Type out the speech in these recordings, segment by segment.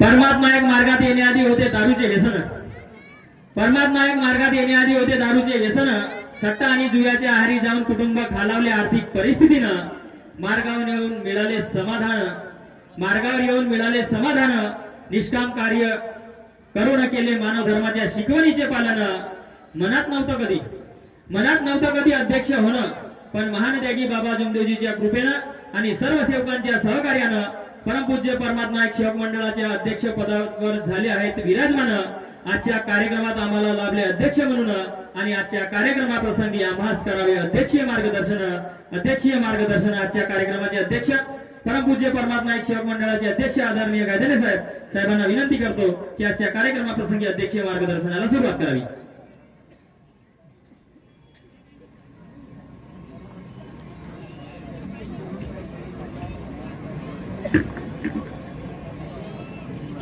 परमात्मा एक मार्गात येण्याआधी होते दारूचे व्यसन. परमात्मा एक मार्गात येण्याआधी होते दारूचे व्यसन. सट्टा आणि जुव्याच्या आहारी जाऊन कुटुंब खालावले आर्थिक परिस्थितीनं. मार्गावर येऊन मिळाले समाधान. मार्गावर येऊन मिळाले समाधान. निष्काम कार्य करून केले मानव धर्माच्या शिकवणीचे पालन. मनात नव्हतं कधी अध्यक्ष होणं, पण महान त्यागी बाबा जुमदेवजीच्या कृपेनं आणि सर्व सेवकांच्या सहकार्यानं परमपूज्य परमात्मा एक सेवक मंडळाच्या अध्यक्ष पदावर झाले आहेत विराजमान. आजच्या कार्यक्रमात आम्हाला लाभले अध्यक्ष म्हणून आणि आजच्या कार्यक्रमाप्रसंगी आम्हास करावे अध्यक्षीय मार्गदर्शन. आजच्या कार्यक्रमाचे अध्यक्ष परमपूज्य परमात्मा एक सेवक मंडळाचे अध्यक्ष आदरणीय गायधने साहेबांना विनंती करतो की आजच्या कार्यक्रमाप्रसंगी अध्यक्षीय मार्गदर्शनाला सुरुवात करावी.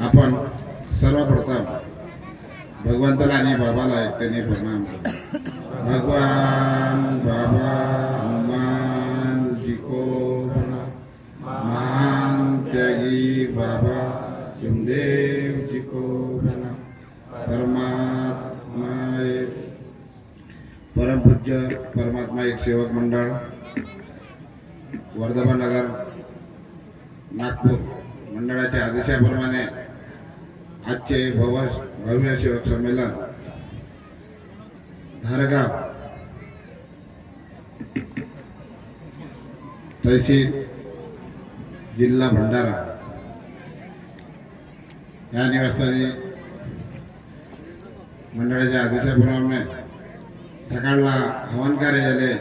आपण सर्वप्रथम भगवंताला आणि बाबाला एकट्याने प्रणाम करू. भगवान बाबा हनुमान जी को प्रणाम. महान त्यागी बाबा जुमदेव जी को प्रणाम. परमपूज्य परमात्मा एक सेवक मंडळ वर्धमान नगर नागपूर मंडळाच्या आदेशाप्रमाणे आजचे भव्य सेवक संमेलन धारगाव तहसील जिल्हा भंडारा या निवासस्थानी मंडळाच्या आदेशाप्रमाणे सकाळला हवन कार्य झाले.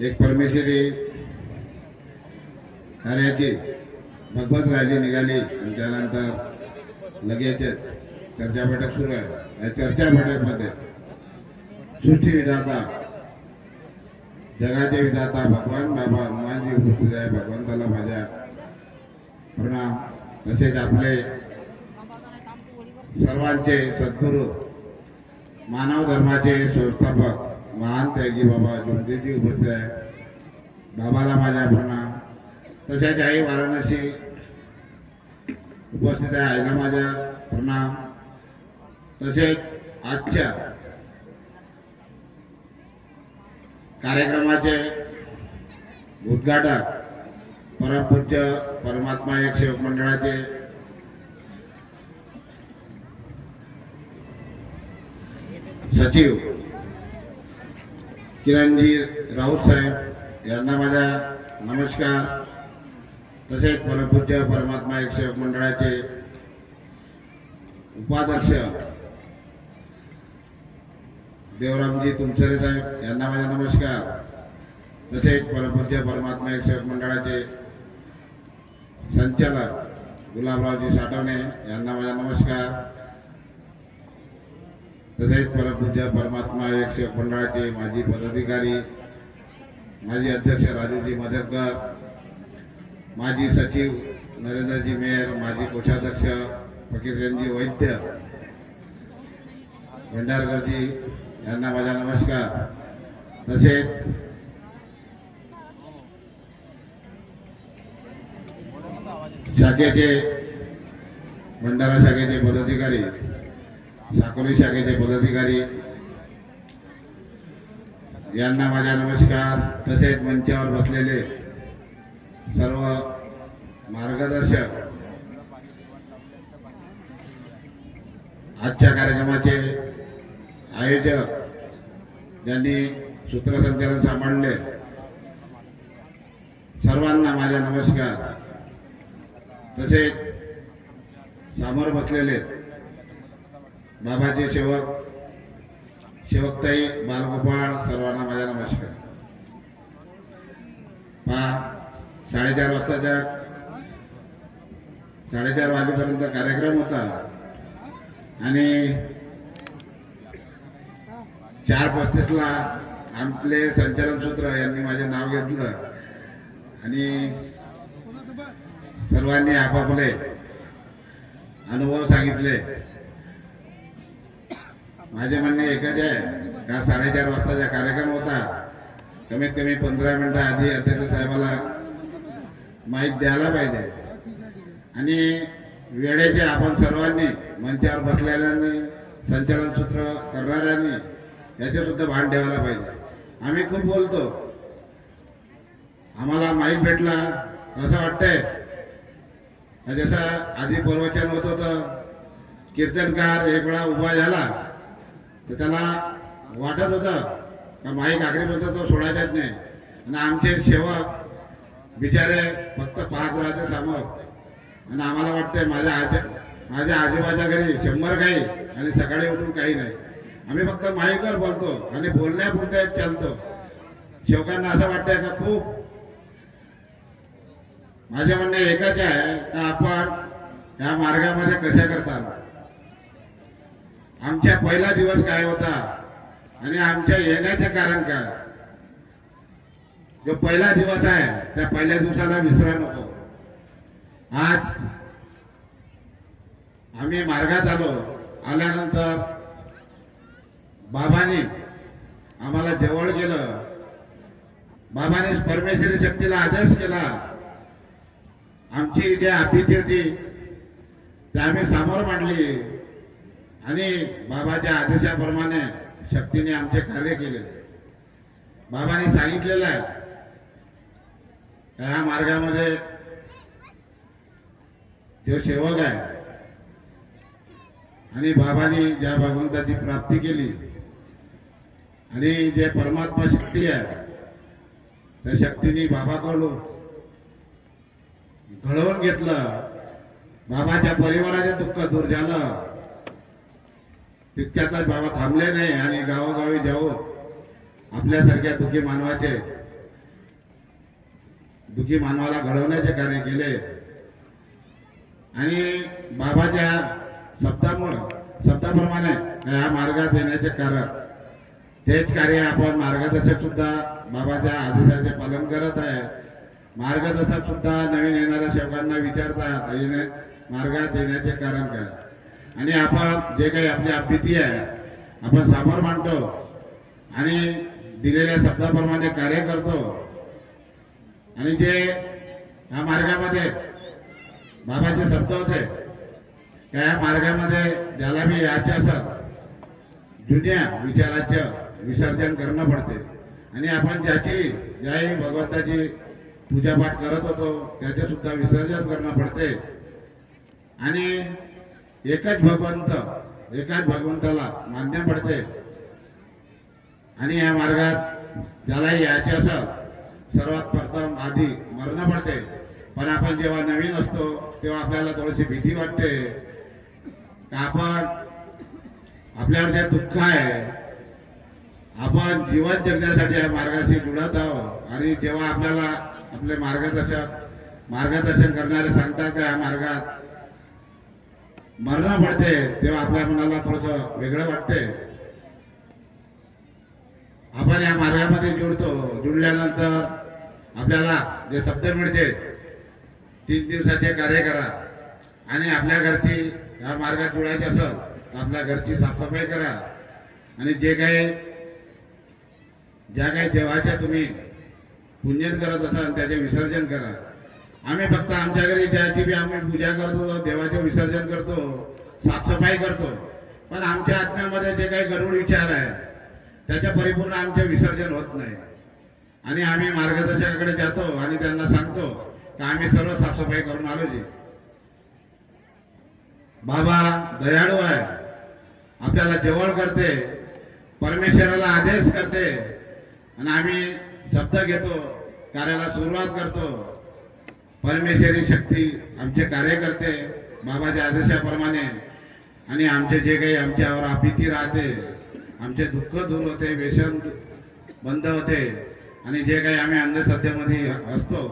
एक परमेश्वरी कार्याची भगवत राजी निघाली आणि त्यानंतर लगेच चर्चा बैठक सुरू आहे. या चर्चा बैठकमध्ये सृष्टी विधाता जगाचे विधाता भगवान बाबा हनुमानजी उपस्थित आहे. भगवंताला माझ्या प्रणाम. तसेच आपले सर्वांचे सद्गुरू मानव धर्माचे संस्थापक महान त्यागी बाबा जुमदेवजी उपस्थित आहे. बाबाला माझ्या प्रणाम. तसेच आई वाराणसी उपस्थित आहे. आईला माझ्या प्रणाम. तसेच आजच्या कार्यक्रमाचे उद्घाटक परमपूज्य परमात्मा एक सेवक मंडळाचे सचिव किरणजी राऊत साहेब यांना माझा नमस्कार. तसेच परमपूज्य परमात्मा एक सेवक मंडळाचे उपाध्यक्ष देवरामजी तुमसरे साहेब यांना माझा नमस्कार. तसेच परमपूज्य परमात्मा एक सेवक मंडळाचे संचालक गुलाबरावजी साठवणे यांना माझा नमस्कार. तसेच परमपूज्य परमात्मा एक सेवक मंडळाचे माजी पदाधिकारी माजी अध्यक्ष राजूजी मदरकर, माजी सचिव नरेंद्रजी मेहर, माजी कोषाध्यक्ष फकीरजी वैद्य भंडारकरजी यांना माझा नमस्कार. तसेच शाखेचे भंडारा शाखेचे पदाधिकारी, साकोली शाखेचे पदाधिकारी यांना माझा नमस्कार. तसेच मंचावर बसलेले सर्व मार्गदर्शक, आजच्या कार्यक्रमाचे आयोजक ज्यांनी सूत्रसंचालन सांभाळले सर्वांना माझा नमस्कार. तसेच समोर बसलेले बाबाचे सेवकताई बालगोपाळ सर्वांना माझा नमस्कार. 4:30 वाजेपर्यंत कार्यक्रम होता आणि 4:35ला आपले संचालन सूत्र यांनी माझे नाव घेतलं आणि सर्वांनी आपापले अनुभव सांगितले. माझे म्हणणे एकच आहे का 4:30 वाजताचा कार्यक्रम होता, कमीत कमी 15 मिनिटं आधी अध्यक्ष साहेबाला माहिती द्यायला पाहिजे आणि वेळेचे आपण सर्वांनी मंचावर बसलेल्यांनी संचालन सूत्र करणाऱ्यांनी याचे सुद्धा भान ठेवायला पाहिजे. आम्ही खूप बोलतो, आम्हाला माईक भेटला असं वाटतंय जसं आधी प्रवचन होत होतं, कीर्तनकार एक वेळा उभा झाला तर त्याला वाटत होतं का माईक आखरीपर्यंत तो सोडायचाच नाही. आणि आमचे सेवक बिचारे फक्त पाच राहते सामक. आणि आम्हाला वाटतंय माझ्या आजोबाच्या घरी 100 गाई आणि सकाळी उठून काही नाही. आम्ही फक्त माईकवर बोलतो आणि बोलण्यापुरते चालतो. सेवकांना असं वाटतंय का खूप. माझे म्हणणे एकच आहे का आपण या मार्गामध्ये कशा करतात. आमच्या पहिला दिवस काय होता आणि आमच्या येण्याचे कारण काय. जो पहिला दिवस आहे त्या पहिल्या दिवसाला विसरू नको. आज आम्ही मार्गात आल्यानंतर बाबांनी आम्हाला जवळ केलं. बाबांनी परमेश्वरी शक्तीला आदेश केला. आमची जी अपेक्षा होती ती आम्ही समोर मांडली आणि बाबाच्या आदेशाप्रमाणे शक्तीने आमचे कार्य केले. बाबांनी सांगितलेलं आहे या मार्गामध्ये जो सेवक आहे आणि बाबांनी ज्या भगवंताची प्राप्ती केली आणि जे परमात्मा शक्ती आहे त्या शक्तीने बाबाकडून घडवून घेतलं. बाबाच्या परिवाराचे दुःख दूर झालं. तितक्यातच बाबा थांबले नाही आणि गावोगावी जाऊन आपल्यासारख्या दुःखी मानवाला घडवण्याचे कार्य केले. आणि बाबाच्या शब्दाप्रमाणे या मार्गात येण्याचे कारण तेच कार्य आपण मार्गदर्शक सुद्धा बाबाच्या आदेशाचे पालन करत आहे. मार्गदर्शक सुद्धा नवीन येणाऱ्या सेवकांना विचारतात मार्गात येण्याचे कारण काय. आणि आपण जे काही आपली अपेक्षा आहे आपण समोर मांडतो आणि दिलेल्या शब्दाप्रमाणे कार्य करतो. आणि जे या मार्गामध्ये बाबाचे शब्द होते त्या मार्गामध्ये ज्याला बी याचे असत जुन्या विचाराचं विसर्जन करणं पडते. आणि आपण ज्याही भगवंताची पूजापाठ करत होतो त्याचे सुद्धा विसर्जन करणं पडते. आणि एकाच भगवंताला मान्य पडते. आणि या मार्गात ज्यालाही यायचे असत सर्वात प्रथम आधी मरणं पडते. पण आपण जेव्हा नवीन असतो तेव्हा आपल्याला थोडीशी भीती वाटते का आपण आपल्यावर जे दुःख आहे आपण जीवन जगण्यासाठी या मार्गाशी जुळत आहोत. आणि जेव्हा आपल्याला आपले मार्गदर्शन करणारे सांगतात का या मार्गात मरणं पडते तेव्हा आपल्या मनाला थोडंसं वेगळं वाटते. आपण या मार्गामध्ये जुळल्यानंतर आपल्याला जे शब्द मिळते 3 दिवसाचे कार्य करा. आणि आपल्या घरची या मार्गात जुळायचे असेल तर आपल्या घरची साफसफाई करा. आणि ज्या काही देवाच्या तुम्ही पूजन करत असाल त्याचे विसर्जन करा. आम्ही फक्त आमच्या घरी ज्याची बी आम्ही पूजा करतो देवाचे विसर्जन करतो साफसफाई करतो. पण आमच्या आत्म्यामध्ये जे काही गरुड विचार आहे त्याच्या परिपूर्ण आमचे विसर्जन होत नाही. आणि आम्ही मार्गदर्शकाकडे जातो आणि त्यांना सांगतो की आम्ही सर्व साफसफाई करून आलो. जी बाबा दयाळू आहे, आपल्याला जवळ करते, परमेश्वराला आदेश करते आणि आम्ही शब्द घेतो कार्याला सुरुवात करतो. परमेश्वरी शक्ती आमचे कार्य करते बाबाच्या आदेशाप्रमाणे. आणि आमचे जे काही आमच्यावर अपेक्षा राहते आमचे दुःख दूर होते, व्यसन बंद होते. आणि जे काही आम्ही अंधश्रद्धेमध्ये असतो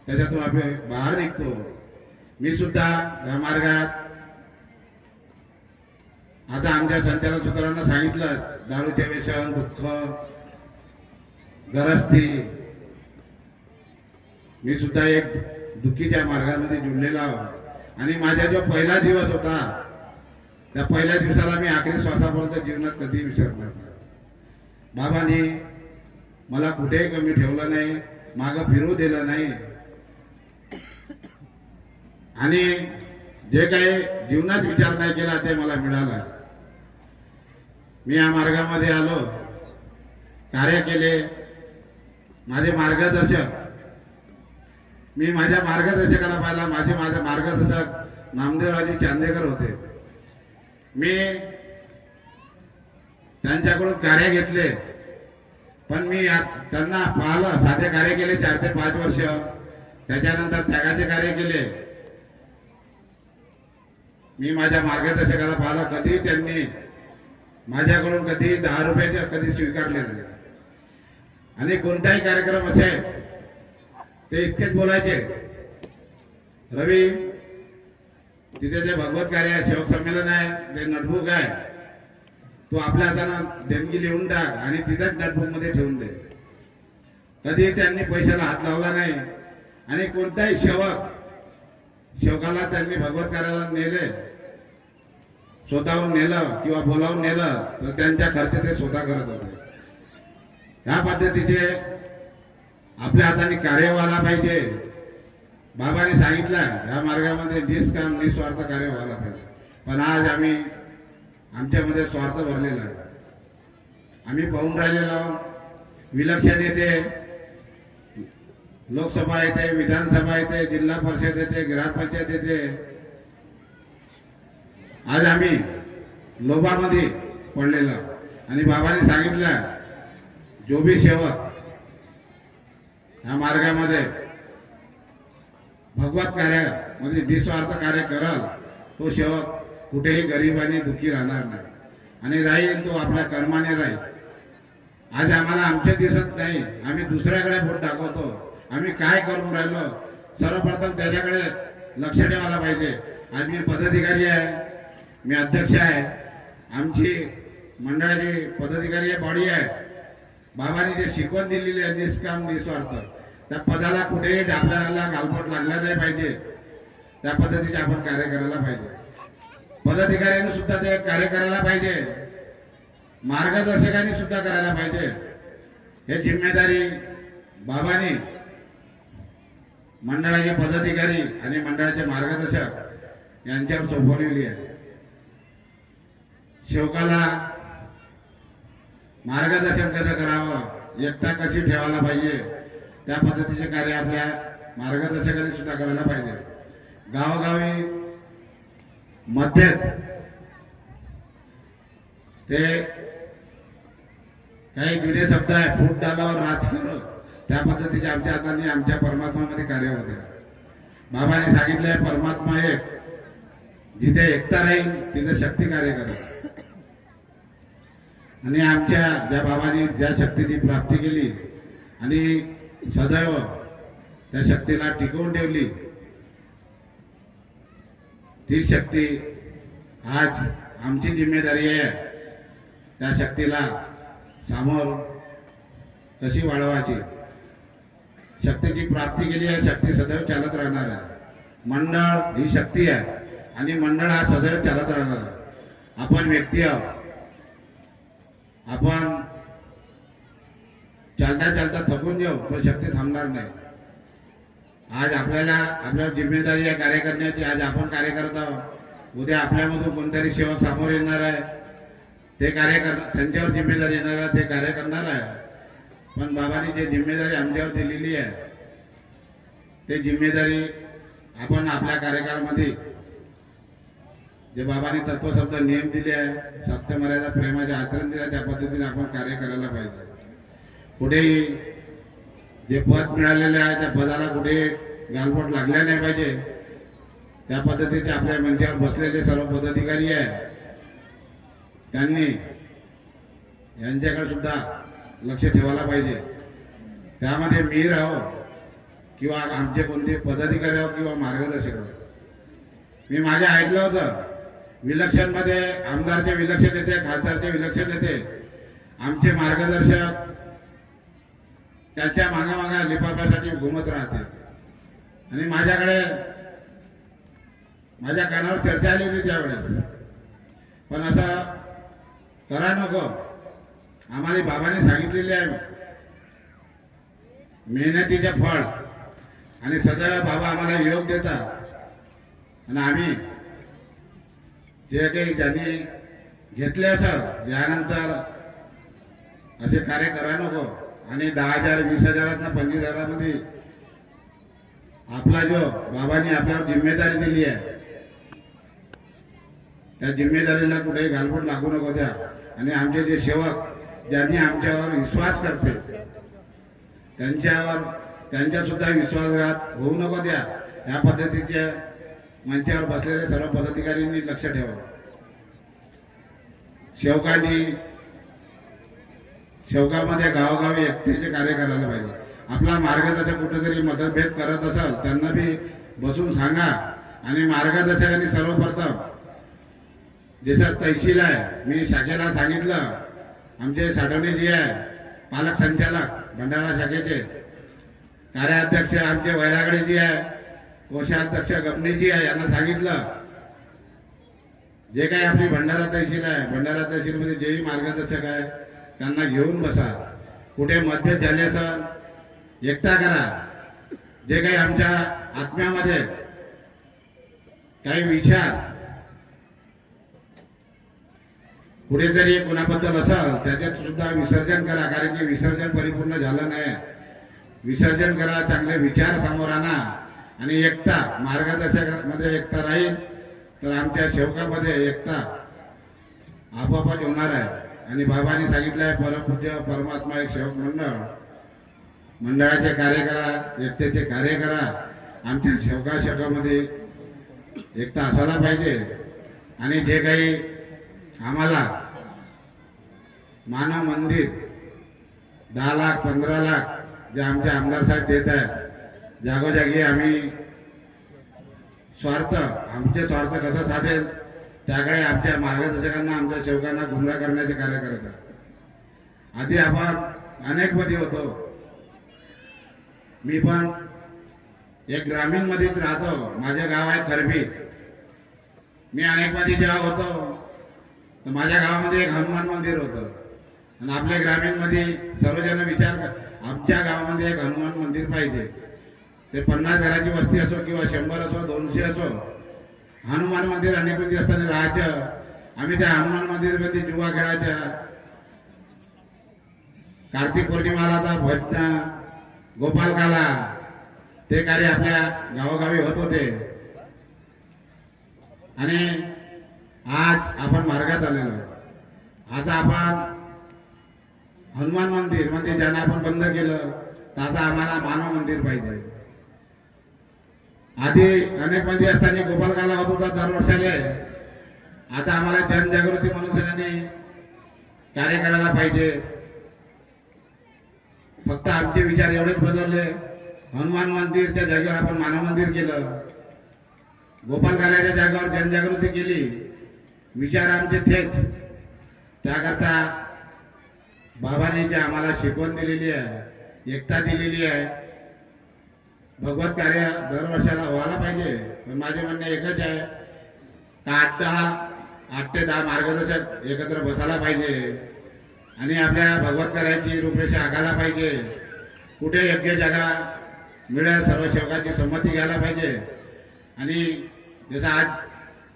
त्याच्यातून आम्ही बाहेर निघतो. मी सुद्धा या मार्गात आता आमच्या संचालक सूत्रांना सांगितलं दारूचे व्यसन दुःख गरजती मी सुद्धा एक दुःखीच्या मार्गामध्ये जुळलेला आहोत. आणि माझा जो पहिला दिवस होता त्या पहिल्या दिवसाला मी आखरी श्वासापर्यंत जीवनात कधी विसरणार नाही. बाबांनी मला कुठेही कमी ठेवलं नाही, मागं फिरू दिलं नाही. आणि जे काही जीवनात विचार नाही केला ते मला मिळालं. मी या मार्गामध्ये आलो, कार्य केले. माझे मार्गदर्शक, मी माझ्या मार्गदर्शकाला पाहिला. माझे मार्गदर्शक नामदेवराजी चांदेकर होते. मी त्यांच्याकडून कार्य घेतले, पण मी त्यांना पाहिलं. साधे कार्य केले 4 ते 5 वर्ष. त्याच्यानंतर त्यागाचे कार्य केले. मी माझ्या मार्गदर्शकाला पाहिलं, कधी त्यांनी माझ्याकडून कधी 10 रुपयाचे कधी स्वीकारले नाही. आणि कोणताही कार्यक्रम असेल ते इतकेच बोलायचे, रवी तिथे जे भगवत कार्य आहे, सेवक संमेलन आहे, ते नोटबुक आहे, तू आपल्या हातानं देणगी लिहून टाक आणि तिथेच नोटबुक मध्ये ठेवून दे. कधी त्यांनी पैशाला हात लावला नाही. आणि कोणताही सेवकाला त्यांनी भगवत कार्याला नेले, स्वतःहून नेलं किंवा बोलावून नेलं तर त्यांच्या खर्च ते स्वतः करत होते. ह्या पद्धतीचे आपल्या हाताने कार्य व्हायला पाहिजे. बाबांनी सांगितलं या मार्गामध्ये निष्काम निस्वार्थ कार्य व्हायला पाहिजे. पण आज आमच्यामध्ये स्वार्थ भरलेला आहे. आम्ही पाहून राहिलेलो विलक्षण येते, लोकसभा येते, विधानसभा येते, जिल्हा परिषद येते, ग्रामपंचायत येते. आज आम्ही लोभामध्ये पडलेलो. आणि बाबांनी सांगितलं जो भी सेवक या मार्गामध्ये भगवत कार्यामध्ये निस्वार्थ कार्य करल तो सेवक कुठेही गरीब आणि दुःखी राहणार नाही. आणि राहील तो आपल्या कर्माने राहील. आज आम्हाला आमचे दिसत नाही, आम्ही दुसऱ्याकडे बोट दाखवतो. आम्ही काय करून राहिलो सर्वप्रथम त्याच्याकडे लक्ष ठेवायला पाहिजे. आज मी पदाधिकारी आहे, मी अध्यक्ष आहे, आमची मंडळाची पदाधिकारी बॉडी आहे. बाबांनी जे शिकवण दिलेली आहे निष्काम निस्वार्थ, त्या पदाला कुठेही आपल्याला गालबोट लागला नाही पाहिजे. त्या पद्धतीचे आपण कार्य करायला पाहिजे. पदाधिकाऱ्यांनी सुद्धा ते कार्य करायला पाहिजे, मार्गदर्शकांनी सुद्धा करायला पाहिजे. हे जिम्मेदारी बाबांनी मंडळाचे पदाधिकारी आणि मंडळाचे मार्गदर्शक यांच्यावर सोपवलेली आहे. सेवकाला मार्गदर्शन कसं करावं, एकता कशी ठेवायला पाहिजे, त्या पद्धतीचे कार्य आपल्या मार्गदर्शकांनी सुद्धा करायला पाहिजे. गावोगावी मध्येच ते काही जुने शब्द आहे, फूट डालावर राज करो, त्या पद्धतीचे आमच्या हाताने आमच्या परमात्मामध्ये कार्य होते. बाबांनी सांगितलंय परमात्मा एक, जिथे एकता राहील तिथे शक्ती कार्य करेल. आणि आमच्या ज्या बाबांनी ज्या शक्तीची प्राप्ती केली आणि सदैव त्या शक्तीला टिकवून ठेवली, ती शक्ती आज आमची जिम्मेदारी आहे त्या शक्तीला समोर कशी वाढवायची. शक्तीची प्राप्ती केली आहे, शक्ती सदैव चालत राहणार आहे. मंडळ ही शक्ती आहे आणि मंडळ हा सदैव चालत राहणार आहे. आपण व्यक्ती आहोत, आपण चालता चालता थकून जाऊ पण शक्ती थांबणार नाही. आज आपल्याला जिम्मेदारी आहे कार्य करण्याची. आज आपण कार्य करत आहोत, उद्या आपल्यामधून कोणतरी सेवक समोर येणार आहे, ते कार्य त्यांच्यावर जिम्मेदारी येणार आहे, ते कार्य करणार आहे. पण बाबांनी जे जिम्मेदारी आमच्यावर दिलेली आहे ते जिम्मेदारी आपण आपल्या कार्यकाळामध्ये जे बाबांनी तत्वशब्द नियम दिले आहे, सत्य मर्यादा प्रेमाचे आचरण दिले, त्या पद्धतीने आपण कार्य करायला पाहिजे. कुठेही जे पद मिळालेले आहे त्या पदाला कुठे गालबोट लागल्या नाही पाहिजे. त्या पद्धतीचे आपल्या मंचावर बसलेले सर्व पदाधिकारी आहे त्यांनी यांच्याकडे सुद्धा लक्ष ठेवायला पाहिजे. त्यामध्ये मी राहो किंवा आमचे कोणते पदाधिकारी राहो किंवा मार्गदर्शक राहो. मी मागे ऐकलं होतं विलक्षण मध्ये आमदारचे विलक्षण येते, खासदारचे विलक्षण येते, आमचे मार्गदर्शक त्याच्या मागा लिफाफ्यासाठी घुमत राहते. आणि माझ्या कानावर चर्चा आली होती त्यावेळेस, पण असं करा नको. आम्हाला बाबांनी सांगितलेले आहे मेहनतीचे फळ, आणि सदैव बाबा आम्हाला योग देतात आणि आम्ही जे काही ज्यांनी घेतले असेल यानंतर असे कार्य करा नको आणि 10,000 20,000 25,000 आपला जो बाबांनी आपल्यावर जिम्मेदारी दिली आहे त्या जिम्मेदारीला कुठेही घालवून लागू नको द्या आणि आमचे जे सेवक ज्यांनी आमच्यावर विश्वास करते त्यांच्या सुद्धा विश्वासघात होऊ नको द्या या पद्धतीच्या मंचावर बसलेल्या सर्व पदाधिकाऱ्यांनी लक्ष ठेवा सेवकामध्ये गावोगावी एकतेचे कार्य करायला पाहिजे आपला मार्गदर्शक कुठेतरी मतभेद करत असाल त्यांना बी बसून सांगा आणि मार्गदर्शकांनी सर्वप्रथम जसं तहसील आहे मी शाखेला सांगितलं आमचे साठवणेजी आहे पालक संचालक भंडारा शाखेचे कार्याध्यक्ष आमचे वैरागडेजी आहे कोषाध्यक्ष गपनेजी आहे यांना सांगितलं जे काही आपली भंडारा तहसील आहे भंडारा तहसीलमध्ये जेही मार्गदर्शक आहे त्यांना घेऊन बसा कुठे मतभेद झाले असेल एकता करा जे काही आमच्या आत्म्यामध्ये काही विचार कुठेतरी कोणाबद्दल असेल त्याच्यात सुद्धा विसर्जन करा कारण की विसर्जन परिपूर्ण झालं नाही विसर्जन करा चांगले विचार समोर आणा आणि एकता मार्गदर्शकामध्ये एकता राहील तर आमच्या सेवकामध्ये एकता आपोआपच होणार आहे आणि बाबांनी सांगितलं आहे परमपूज्य परमात्मा एक सेवक मंडळाचे कार्य करा एकतेचे कार्य करा आमच्या सेवकामध्ये एकता असायला पाहिजे आणि जे काही आम्हाला मानव मंदिर 10 लाख 15 लाख जे आमचे आमदार साहेब देत आहेत जागोजागी आम्ही आमचे स्वार्थ कसं साधेल त्याकडे आमच्या मार्गदर्शकांना आमच्या सेवकांना गुमराह करण्याचे कार्य करत आहे आधी आपण अनेकपदी होतो मी पण एक ग्रामीण मध्येच राहतो माझे गाव आहे खरबी मी अनेकपदी जेव्हा होतो तर माझ्या गावामध्ये एक हनुमान मंदिर होतं आणि आपल्या ग्रामीणमध्ये सर्वजण विचार आमच्या गावामध्ये एक हनुमान मंदिर पाहिजे ते 50 घराची वस्ती असो किंवा 100 असो 200 असो हनुमान मंदिर अनेकपदी असताना राहायचं आम्ही त्या हनुमान मंदिरमध्ये जुवा खेळायच्या कार्तिक पौर्णिमाला भजन गोपालकाला ते कार्य आपल्या गावोगावी होत होते आणि आज आपण मार्गात आलेलो आहे आता आपण हनुमान मंदिर म्हणजे ज्यांना आपण बंद केलं तर आता आम्हाला मानव मंदिर पाहिजे आधी अनेक मंदिर असताना गोपालकाला होत होता दरवर्षाले आता आम्हाला जनजागृती म्हणून त्यांनी कार्य करायला पाहिजे फक्त आमचे विचार एवढेच बदलले हनुमान मंदिरच्या जागेवर आपण मानव मंदिर केलं गोपालकाल्याच्या जागेवर जनजागृती केली विचार आमचे तेच त्याकरता बाबांनी जे आम्हाला शिकवण दिलेली आहे एकता दिलेली आहे भगवत कार्य दरवर्षाला व्हायला पाहिजे पण माझे म्हणणे एकच आहे का 8 ते 10 मार्गदर्शक एकत्र बसायला पाहिजे आणि आपल्या भगवत कार्याची रूपरेषा आखायला पाहिजे कुठे योग्य जागा मिळेल सर्व सेवकाची संमती घ्यायला पाहिजे आणि जसं आज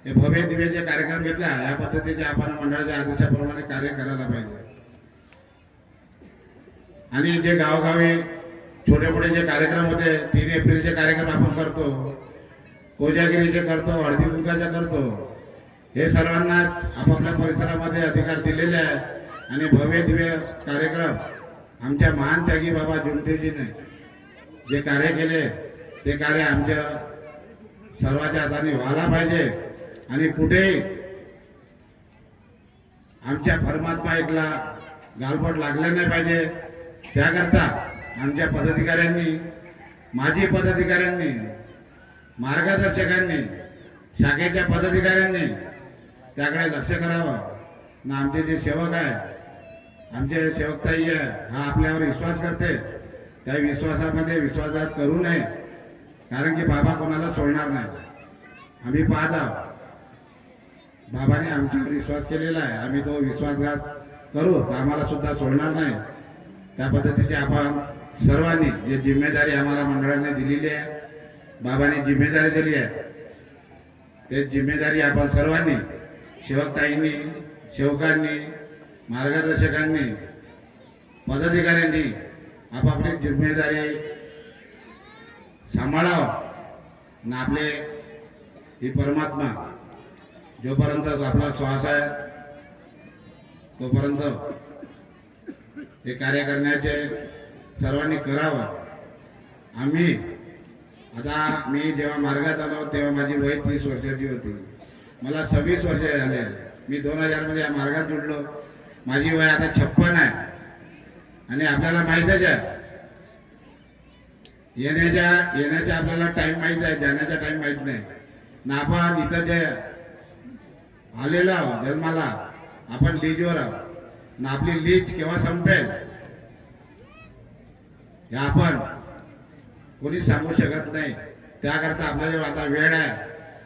हे भव्य दिव्य जे कार्यक्रम घेतला या पद्धतीचे आपण मंडळाच्या आदेशाप्रमाणे कार्य करायला पाहिजे आणि जे गावोगावी छोटे मोठे जे कार्यक्रम होते 3 एप्रिलचे कार्यक्रम आपण करतो कोजागिरीचे करतो हळदी कुंकाचे करतो हे सर्वांना आपापल्या परिसरामध्ये अधिकार दिलेले आहेत आणि भव्य दिव्य कार्यक्रम आमच्या महान त्यागी बाबा जुमदेवजीने जे कार्य केले ते कार्य आमच्या सर्वांच्या हाताने व्हायला पाहिजे आणि कुठेही आमच्या परमात्मा एकला गालबोट लागले नाही पाहिजे त्याकरता आमच्या पदाधिकाऱ्यांनी माजी पदाधिकाऱ्यांनी मार्गदर्शकांनी शाखेच्या पदाधिकाऱ्यांनी त्याकडे लक्ष करावं ना आमचे जे सेवक आहे आमचे सेवकताई आहे हा आपल्यावर विश्वास करते त्या विश्वासामध्ये विश्वासघात करू नये कारण की बाबा कोणाला सोडणार नाही आम्ही पाहत आहोत बाबाने आमच्यावर विश्वास केलेला आहे आम्ही तो विश्वासघात करू तर आम्हाला सुद्धा सोडणार नाही त्या पद्धतीचे आपण सर्वांनी जे जिम्मेदारी आम्हाला मंडळाने दिलेली आहे बाबांनी जिम्मेदारी दिली आहे ते जिम्मेदारी आपण सर्वांनी सेवकताईंनी, सेवकांनी, मार्गदर्शकांनी, पदाधिकाऱ्यांनी आपापली जिम्मेदारी सांभाळावं आणि आपले ही परमात्मा जोपर्यंत आपला श्वास आहे तोपर्यंत हे कार्य करण्याचे सर्वांनी करावं. आम्ही आता मी जेव्हा मार्गात आलो तेव्हा माझी वय 30 वर्षाची होती. मला 26 वर्ष झाले. मी 2000 मध्ये या मार्गात जुडलो. माझी वय आता 56 आहे. आणि आपल्याला माहीतच आहे येण्याच्या आपल्याला टाइम माहीत आहे, जाण्याचा टाइम माहीत नाही ना. आपण इथं जे आलेलो आहोत जन्माला, आपण लीजवर आहोत ना. आपली लीज केव्हा संपेल हे आपण कोणी सांगू शकत नाही. त्याकरता आपल्याला आता वेळ आहे,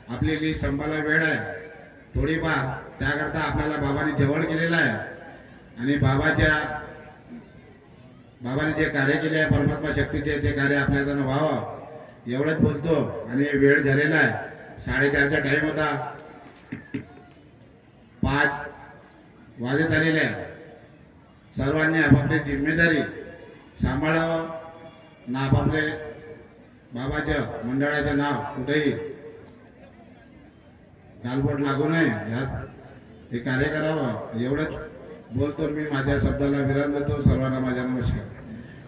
आपली लीज संपायला वेळ आहे थोडीफार. त्याकरता आपल्याला बाबांनी जवळ केलेला आहे आणि बाबाने जे कार्य केले आहे परमात्मा शक्तीचे ते कार्य आपल्याला व्हावं एवढंच बोलतो. आणि वेळ झालेला आहे, 4:30चा टाइम होता, 5 वाजत आलेले आहे. सर्वांनी आपापली जिम्मेदारी सांभाळावं ना. आपापले बाबाच्या मंडळाचं नाव कुठेही गालबोट लागू नये यात हे कार्य करावं एवढंच बोलतो. मी माझ्या शब्दाला विराम देतो. सर्वांना माझा नमस्कार.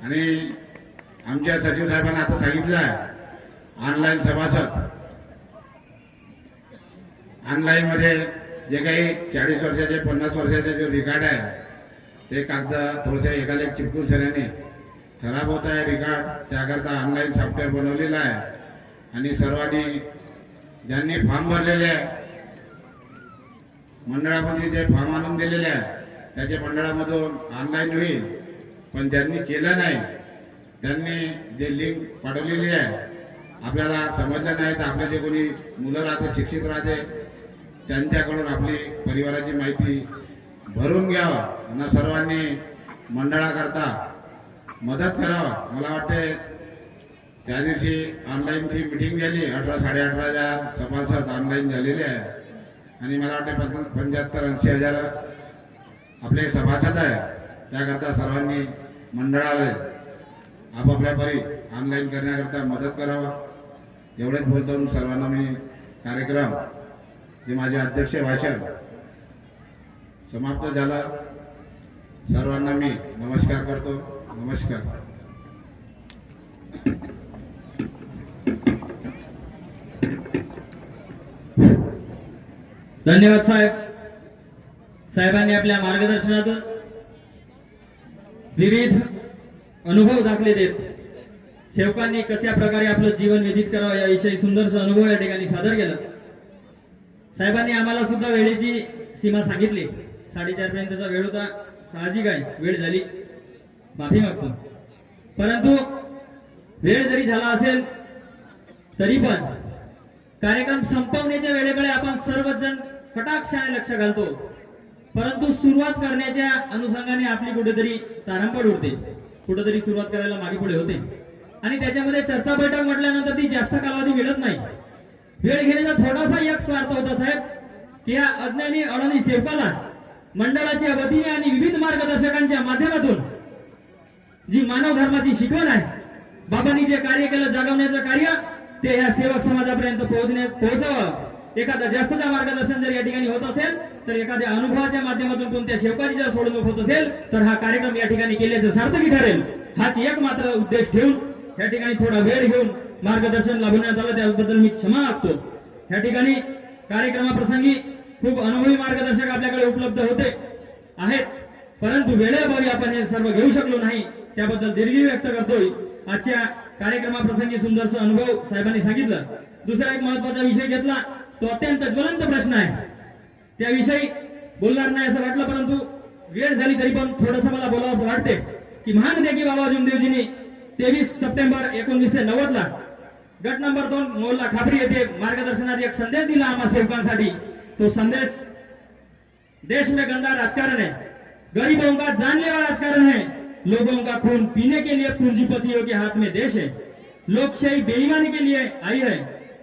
आणि आमच्या सचिव साहेबांना आता सांगितलं आहे ऑनलाईन सभासद, ऑनलाईन मध्ये जे काही 40 वर्षाचे 50 वर्षाचे जो रिकॉर्ड आहे ते कागद थोडेसे एकाला एक चिपकून सऱ्याने खराब होत आहे रिकॉर्ड. त्याकरता ऑनलाईन सॉफ्टवेअर बनवलेलं आहे. आणि सर्वांनी ज्यांनी फॉर्म भरलेले आहे मंडळामध्ये जे फॉर्म आणून दिलेले आहे त्याच्या मंडळामधून ऑनलाईन होईल. पण ज्यांनी केलं नाही त्यांनी जे लिंक पाठवलेली आहे आपल्याला समजलं नाही तर आपले जे कोणी मुलं राहते शिक्षित राहते त्यांच्याकडून आपली परिवाराची माहिती भरून घ्यावं आणि सर्वांनी मंडळाकरता मदत करावं. मला वाटते त्या दिवशी ऑनलाईनची मीटिंग झाली. 18-18.5 सभासद ऑनलाईन झालेले आहे. आणि मला वाटते 75-80 हजार आपले सभासद आहे. त्याकरता सर्वांनी मंडळाला आपापल्या परी ऑनलाईन करण्याकरता मदत करावा एवढेच बोलतो. सर्वांना मी कार्यक्रम जे माझे अध्यक्ष भाषण समाप्त झालं. सर्वांना मी नमस्कार करतो. नमस्कार. धन्यवाद साहेब. साहेबांनी आपल्या मार्गदर्शनातून विविध अनुभव दाखले देत सेवकांनी कशा प्रकारे आपलं जीवन व्यतीत करावं याविषयी सुंदरसा अनुभव या ठिकाणी सादर केला. साहेबांनी आम्हाला सुद्धा वेळेची सीमा सांगितली. 4:30 पर्यंतचा वेळ होता. साहजिक आहे वेळ झाली, माफी मागतो. परंतु वेळ जरी झाला असेल तरी पण कार्यक्रम संपवण्याच्या वेळेकडे आपण सर्वजण कटाक्षाने लक्ष घालतो. परंतु सुरुवात करण्याच्या अनुषंगाने आपली कुठेतरी तारंबळ उडते, कुठेतरी सुरुवात करायला मागे पुढे होते. आणि त्याच्यामध्ये चर्चा बैठक म्हटल्यानंतर ती जास्त कालावधी मिळत नाही. वेळ घेण्याचा थोडासा एक स्वार्थ होता साहेब की या अज्ञानी अडाणी सेवकाला मंडळाच्या वतीने आणि विविध मार्गदर्शकांच्या माध्यमातून जी मानव धर्माची शिकवण आहे, बाबांनी जे कार्य केलं जागवण्याचं कार्य ते या सेवक समाजापर्यंत पोहोचावं. एखादा जास्तचा मार्गदर्शन जर या ठिकाणी होत असेल तर एखाद्या अनुभवाच्या माध्यमातून कोणत्या सेवकाची जर सोडवणूक होत असेल तर हा कार्यक्रम या ठिकाणी केल्याचं सार्थकी ठरेल. हाच एक मात्र उद्देश ठेवून या ठिकाणी थोडा वेळ घेऊन मार्गदर्शन लाभण्यात आलं त्याबद्दल मी क्षमा मागतो. या ठिकाणी कार्यक्रमाप्रसंगी खूप अनुभवी मार्गदर्शक आपल्याकडे उपलब्ध होते आहेत, परंतु वेळेअभावी आपण हे सर्व घेऊ शकलो नाही, त्याबद्दल दिलगिरी व्यक्त करतोय. आजच्या कार्यक्रमाप्रसंगी सुंदरसा अनुभव साहेबांनी सांगितलं. दुसरा एक महत्वाचा विषय घेतला तो अत्यंत ज्वलंत प्रश्न आहे. त्याविषयी बोलणार नाही असं वाटलं, परंतु वेळ झाली तरी पण थोडंसं मला बोलावं असं वाटते की महान देगी बाबा जुमदेवजींनी 23 सप्टेंबर 1990 ला गट नंबर 2 मोहल्ला खापरी येथे मार्गदर्शनात एक संदेश दिला आम्हा सेवकांसाठी. तो संदेश, देश में गंदा राजकारण है, गरीबों का जानलेवा राजकारण है, लोगों का खून पीने के लिए पूंजीपतियों के हाथ में देश है, लोकशाही बेईमानी के लिए आई है,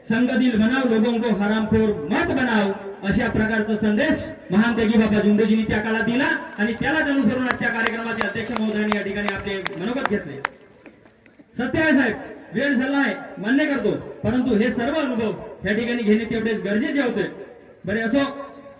संग दिल बनाव, लोगों को हरामखोर मत बनाव, अशा प्रकारचा संदेश महान त्यागी बाबा जुंदेजींनी त्या काळात दिला आणि त्यालाच अनुसरून आजच्या कार्यक्रमाचे अध्यक्ष महोदयांनी या ठिकाणी आपले मनोगत घेतले. सत्य आहे साहेब, वेळ झाला आहे मान्य करतो, परंतु हे सर्व अनुभव या ठिकाणी घेणे तेवढेच गरजेचे होते. बरे असो,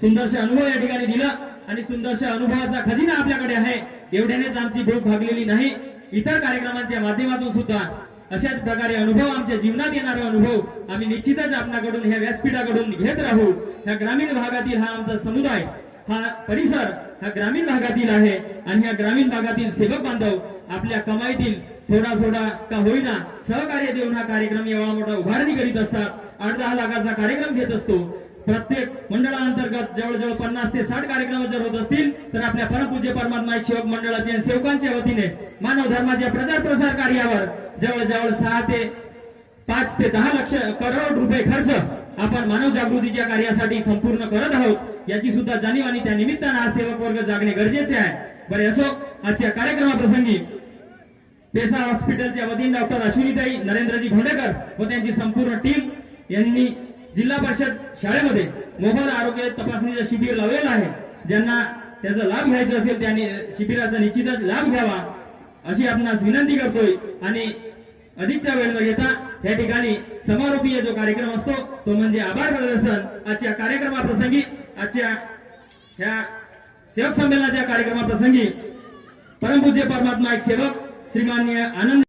सुंदरसे अनुभव या ठिकाणी दिला आणि सुंदरशा अनुभवाचा खजिना आपल्याकडे आहे. एवढ्यानेच आमची भूक भागलेली नाही. इतर कार्यक्रमांच्या माध्यमातून सुद्धा अशाच प्रकारे अनुभव, आमच्या जीवनात येणारे अनुभव आम्ही निश्चितच आपल्याकडून ह्या व्यासपीठाकडून घेत राहू. ह्या ग्रामीण भागातील हा आमचा समुदाय, हा परिसर हा ग्रामीण भागातील आहे आणि ह्या ग्रामीण भागातील सेवक बांधव आपल्या कमाईतील थोडा का होईना सहकार्य देऊन हा कार्यक्रम एवढा मोठा उभारणी करीत असतात. 8-10 लाखाचा कार्यक्रम घेत असतो. प्रत्येक मंडळांतर्गत जवळजवळ 50 ते 60 कार्यक्रम जर होत असतील तर आपल्या परमपूज्य परमात्मा एक सेवक मंडळाचे आणि सेवकांच्या वतीने मानव धर्माच्या प्रचार प्रसार कार्यावर जवळजवळ 5 ते 10 लाख करोड रुपये खर्च आपण मानव जागृतीच्या कार्यासाठी संपूर्ण करत आहोत. याची सुद्धा जाणीव आणि त्या निमित्तानं हा सेवक वर्ग जागणे गरजेचे आहे. बरे असो, आजच्या कार्यक्रमाप्रसंगी पेसा हॉस्पिटलच्या वतीने डॉक्टर अश्विनीताई नरेंद्रजी भोंडेकर व त्यांची संपूर्ण टीम यांनी जिल्हा परिषद शाळेमध्ये मोफत आरोग्य तपासणीचे शिबिर लावलेलं आहे. ज्यांना त्याचा लाभ घ्यायचा असेल त्यांनी शिबिराचा निश्चितच लाभ घ्यावा अशी आपणास विनंती करतोय. आणि अधिकचा वेळ न घेता या ठिकाणी समारोपीय जो कार्यक्रम असतो तो म्हणजे आभार प्रदर्शन. आजच्या कार्यक्रमाप्रसंगी, आजच्या ह्या सेवक संमेलनाच्या कार्यक्रमाप्रसंगी परमपूज्य परमात्मा एक सेवक श्रीमान्य आनंद